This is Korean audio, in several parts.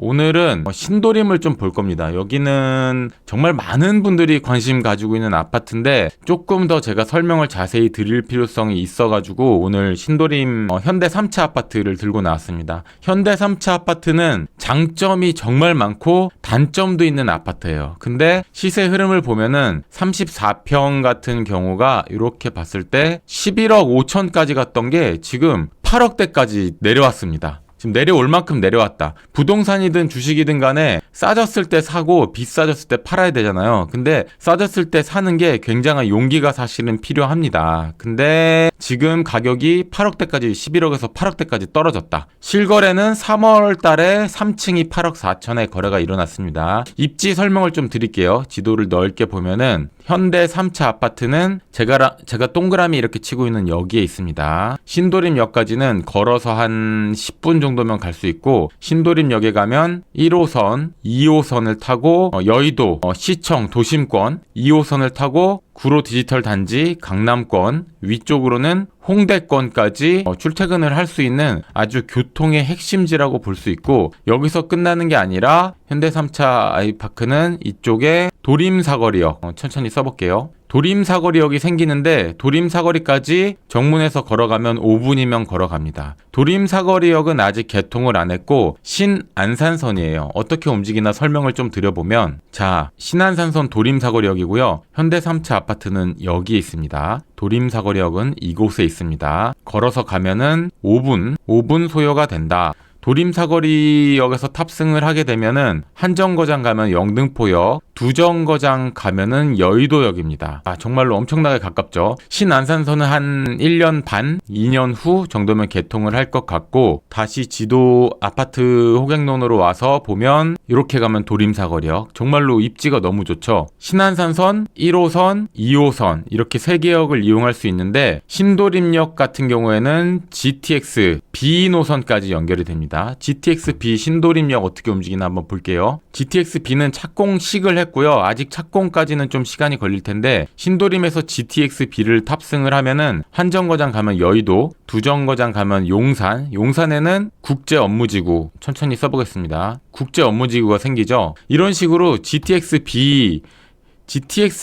오늘은 신도림을 좀 볼 겁니다. 여기는 정말 많은 분들이 관심 가지고 있는 아파트인데 조금 더 제가 설명을 자세히 드릴 필요성이 있어가지고 오늘 신도림 현대 3차 아파트를 들고 나왔습니다. 현대 3차 아파트는 장점이 정말 많고 단점도 있는 아파트예요. 근데 시세 흐름을 보면은 34평 같은 경우가 이렇게 봤을 때 11억 5천까지 갔던 게 지금 8억대까지 내려왔습니다. 지금 내려올 만큼 내려왔다. 부동산이든 주식이든 간에 싸졌을 때 사고 비싸졌을 때 팔아야 되잖아요. 근데 싸졌을 때 사는 게 굉장한 용기가 사실은 필요합니다. 근데 지금 가격이 8억대까지 11억에서 8억대까지 떨어졌다. 실거래는 3월 달에 3층이 8억 4천에 거래가 일어났습니다. 입지 설명을 좀 드릴게요. 지도를 넓게 보면은 현대 3차 아파트는 제가 동그라미 이렇게 치고 있는 여기에 있습니다. 신도림역까지는 걸어서 한 10분 정도면 갈 수 있고 신도림역에 가면 1호선, 2호선을 타고 여의도, 시청, 도심권 2호선을 타고 구로 디지털 단지, 강남권, 위쪽으로는 홍대권까지 출퇴근을 할 수 있는 아주 교통의 핵심지라고 볼 수 있고 여기서 끝나는 게 아니라 현대 3차 아이파크는 이쪽에 도림사거리역 천천히 써볼게요. 도림사거리역이 생기는데 도림사거리까지 정문에서 걸어가면 5분이면 걸어갑니다. 도림사거리역은 아직 개통을 안 했고 신안산선이에요. 어떻게 움직이나 설명을 좀 드려보면 자, 신안산선 도림사거리역이고요. 현대 3차 아파트는 여기에 있습니다. 도림사거리역은 이곳에 있습니다. 걸어서 가면은 5분 소요가 된다. 도림사거리역에서 탑승을 하게 되면은 한정거장 가면 영등포역, 두정거장 가면은 여의도역입니다. 정말로 엄청나게 가깝죠. 신안산선은 한 1년 반, 2년 후 정도면 개통을 할 것 같고 다시 지도 아파트 호갱론으로 와서 보면 이렇게 가면 도림사거리역. 정말로 입지가 너무 좋죠. 신안산선, 1호선, 2호선 이렇게 3개역을 이용할 수 있는데 신도림역 같은 경우에는 GTX B 노선까지 연결이 됩니다. GTX-B 신도림역 어떻게 움직이나 한번 볼게요. GTX-B는 착공식을 했고요. 아직 착공까지는 좀 시간이 걸릴 텐데 신도림에서 GTX-B를 탑승을 하면은 한정거장 가면 여의도, 두정거장 가면 용산, 용산에는 국제업무지구 천천히 써보겠습니다. 국제업무지구가 생기죠. 이런 식으로 GTX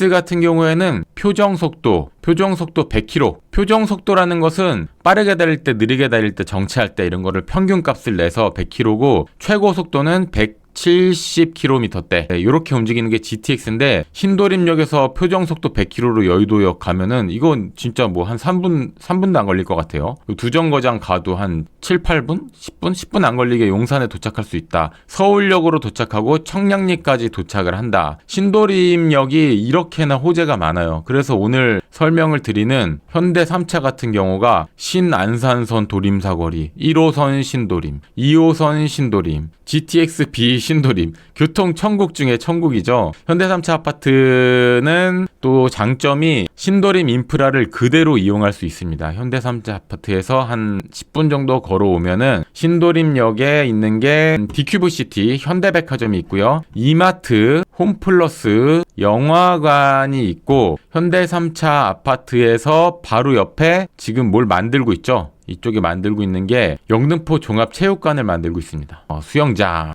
같은 경우에는 표정속도 100km. 표정속도라는 것은 빠르게 달릴 때, 느리게 달릴 때, 정체할 때 이런 거를 평균값을 내서 100km고 최고 속도는 170km대. 이렇게 움직이는 게 GTX인데 신도림역에서 표정속도 100km로 여의도역 가면은 이건 진짜 뭐 한 3분도 안 걸릴 것 같아요. 두정거장 가도 한 7, 8분? 10분 안 걸리게 용산에 도착할 수 있다. 서울역으로 도착하고 청량리까지 도착을 한다. 신도림역이 이렇게나 호재가 많아요. 그래서 오늘 설명을 드리는 현대 3차 같은 경우가 신안산선 도림사거리, 1호선 신도림, 2호선 신도림, GTX-B 신도림, 교통 천국 중에 천국이죠. 현대 3차 아파트는 또 장점이 신도림 인프라를 그대로 이용할 수 있습니다. 현대 3차 아파트에서 한 10분 정도 걸어오면은 신도림역에 있는 게 디큐브시티, 현대백화점이 있고요. 이마트, 홈플러스, 영화관이 있고 현대 3차 아파트에서 바로 옆에 지금 뭘 만들고 있죠. 이쪽에 만들고 있는 게 영등포 종합체육관을 만들고 있습니다. 수영장.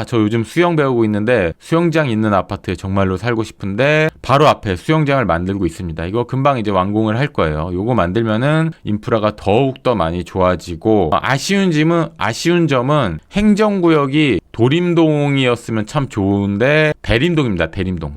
저 요즘 수영 배우고 있는데 수영장 있는 아파트에 정말로 살고 싶은데 바로 앞에 수영장을 만들고 있습니다. 이거 금방 이제 완공을 할 거예요. 요거 만들면은 인프라가 더욱더 많이 좋아지고 아쉬운 점은 행정구역이 도림동이었으면 참 좋은데 대림동입니다.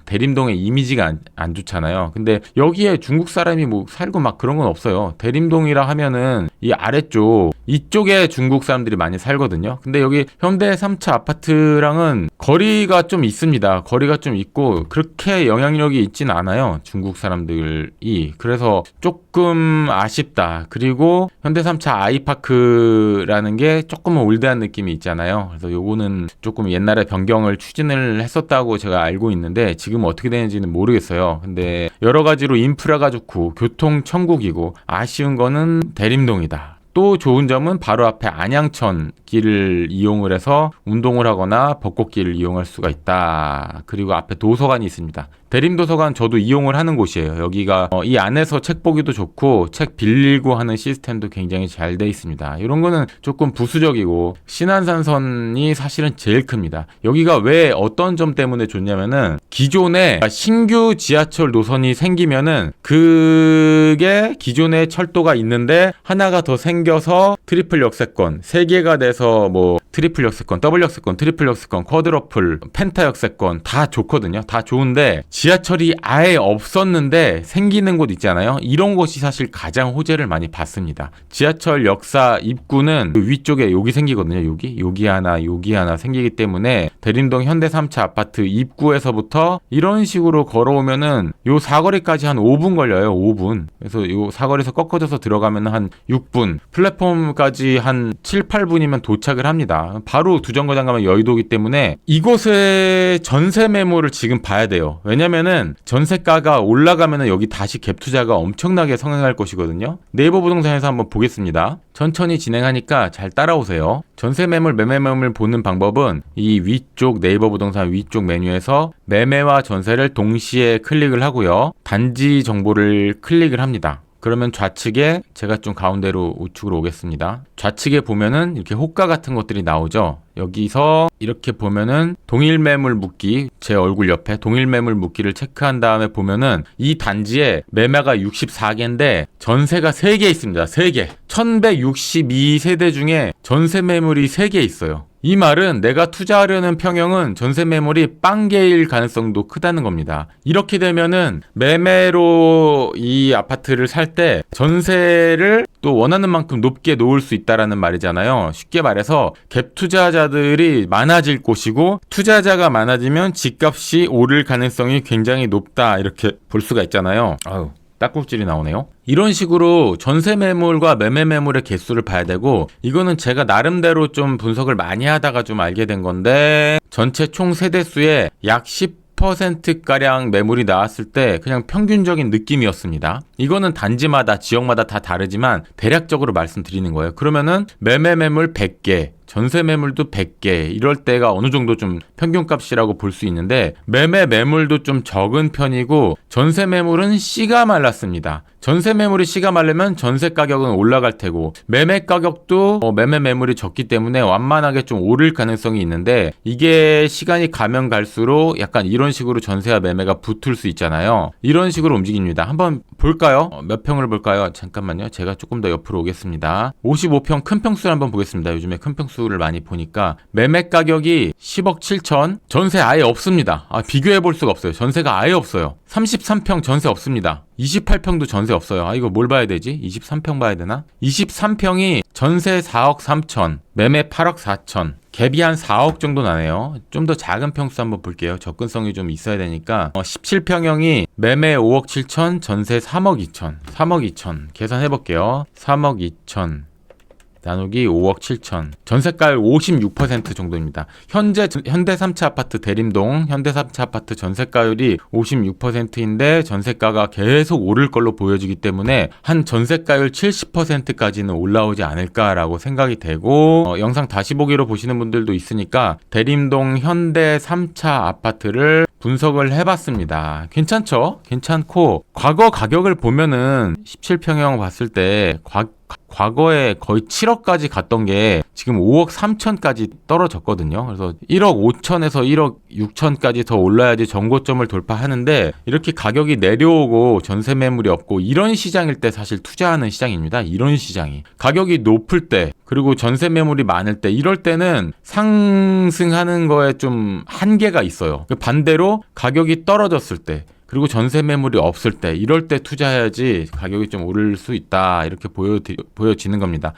대림동의 이미지가 안 좋잖아요. 근데 여기에 중국 사람이 뭐 살고 막 그런 건 없어요. 대림동이라 하면은 이 아래쪽 이쪽에 중국 사람들이 많이 살거든요. 근데 여기 현대 3차 아파트랑은 거리가 좀 있습니다. 거리가 좀 있고 그렇게 영향력이 있진 않아요. 중국 사람들이. 그래서 조금 아쉽다. 그리고 현대 3차 아이파크라는 게 조금은 올드한 느낌이 있잖아요. 그래서 요거는 조금 옛날에 변경을 추진을 했었다고 제가 알고 있는데 지금 어떻게 되는지는 모르겠어요. 근데 여러 가지로 인프라가 좋고 교통 천국이고 아쉬운 거는 대림동이다. 또 좋은 점은 바로 앞에 안양천 길을 이용을 해서 운동을 하거나 벚꽃길을 이용할 수가 있다. 그리고 앞에 도서관이 있습니다. 대림도서관 저도 이용을 하는 곳이에요. 여기가 이 안에서 책 보기도 좋고 책 빌리고 하는 시스템도 굉장히 잘 돼 있습니다. 이런 거는 조금 부수적이고 신안산선이 사실은 제일 큽니다. 여기가 왜 어떤 점 때문에 좋냐면은 기존에 신규 지하철 노선이 생기면은 그게 기존에 철도가 있는데 하나가 더 생겨서 트리플 역세권 3개가 돼서 뭐 트리플 역세권, 더블 역세권, 트리플 역세권, 쿼드러플, 펜타 역세권 다 좋거든요. 다 좋은데 지하철이 아예 없었는데 생기는 곳 있잖아요. 이런 곳이 사실 가장 호재를 많이 받습니다. 지하철 역사 입구는 그 위쪽에 여기 생기거든요. 여기 하나 생기기 때문에 대림동 현대 3차 아파트 입구에서부터 이런 식으로 걸어오면은 요 사거리까지 한 5분 걸려요. 5분. 그래서 요 사거리에서 꺾어져서 들어가면 한 6분, 플랫폼까지 한 7, 8분이면 도착을 합니다. 바로 두 정거장 가면 여의도이기 때문에 이곳의 전세 매물을 지금 봐야 돼요. 왜냐면은 전세가가 올라가면은 여기 다시 갭 투자가 엄청나게 성행할 것이거든요. 네이버 부동산에서 한번 보겠습니다. 천천히 진행하니까 잘 따라오세요. 전세 매물, 매매 매물 보는 방법은 이 위쪽 네이버 부동산 위쪽 메뉴에서 매매와 전세를 동시에 클릭을 하고요. 단지 정보를 클릭을 합니다. 그러면 좌측에 제가 좀 가운데로 우측으로 오겠습니다. 좌측에 보면은 이렇게 호가 같은 것들이 나오죠. 여기서 이렇게 보면은 동일 매물 묶기, 제 얼굴 옆에 동일 매물 묶기를 체크한 다음에 보면은 이 단지에 매매가 64개인데 전세가 3개 있습니다. 3개. 1162세대 중에 전세 매물이 3개 있어요. 이 말은 내가 투자하려는 평형은 전세 매물이 빵개일 가능성도 크다는 겁니다. 이렇게 되면은 매매로 이 아파트를 살 때 전세를 또 원하는 만큼 높게 놓을 수 있다라는 말이잖아요. 쉽게 말해서 갭 투자자들이 많아질 곳이고 투자자가 많아지면 집값이 오를 가능성이 굉장히 높다 이렇게 볼 수가 있잖아요. 아유. 딱꼭질이 나오네요. 이런 식으로 전세 매물과 매매 매물의 개수를 봐야 되고 이거는 제가 나름대로 좀 분석을 많이 하다가 좀 알게 된 건데 전체 총 세대수의 약 10%가량 매물이 나왔을 때 그냥 평균적인 느낌이었습니다. 이거는 단지마다 지역마다 다 다르지만 대략적으로 말씀드리는 거예요. 그러면은 매매 매물 100개 전세 매물도 100개 이럴 때가 어느 정도 좀 평균값이라고 볼 수 있는데 매매 매물도 좀 적은 편이고 전세 매물은 씨가 말랐습니다. 전세 매물이 씨가 마르면 전세 가격은 올라갈 테고 매매 가격도 매매 매물이 적기 때문에 완만하게 좀 오를 가능성이 있는데 이게 시간이 가면 갈수록 약간 이런 식으로 전세와 매매가 붙을 수 있잖아요. 이런 식으로 움직입니다. 한번 볼까요? 몇 평을 볼까요? 잠깐만요. 제가 조금 더 옆으로 오겠습니다. 55평 큰 평수를 한번 보겠습니다. 요즘에 큰 평수를 많이 보니까 매매 가격이 10억 7천 전세 아예 없습니다. 비교해 볼 수가 없어요. 전세가 아예 없어요. 33평 전세 없습니다. 28평도 전세 없어요. 이거 뭘 봐야 되지? 23평 봐야 되나? 23평이 전세 4억 3천, 매매 8억 4천, 갭이 한 4억 정도 나네요. 좀 더 작은 평수 한번 볼게요. 접근성이 좀 있어야 되니까 17평형이 매매 5억 7천, 전세 3억 2천, 3억 2천 계산해 볼게요. 3억 2천 나누기 5억 7천 전세가율 56% 정도입니다. 현재 현대 3차 아파트 대림동 현대 3차 아파트 전세가율이 56%인데 전세가가 계속 오를 걸로 보여지기 때문에 한 전세가율 70%까지는 올라오지 않을까라고 생각이 되고 영상 다시 보기로 보시는 분들도 있으니까 대림동 현대 3차 아파트를 분석을 해봤습니다. 괜찮죠? 괜찮고 과거 가격을 보면은 17평형 봤을 때 과거에 거의 7억까지 갔던 게 지금 5억 3천까지 떨어졌거든요. 그래서 1억 5천에서 1억 6천까지 더 올라야지 정고점을 돌파하는데 이렇게 가격이 내려오고 전세 매물이 없고 이런 시장일 때 사실 투자하는 시장입니다. 이런 시장이. 가격이 높을 때 그리고 전세 매물이 많을 때 이럴 때는 상승하는 거에 좀 한계가 있어요. 반대로 가격이 떨어졌을 때 그리고 전세 매물이 없을 때 이럴 때 투자해야지 가격이 좀 오를 수 있다 이렇게 보여지는 겁니다.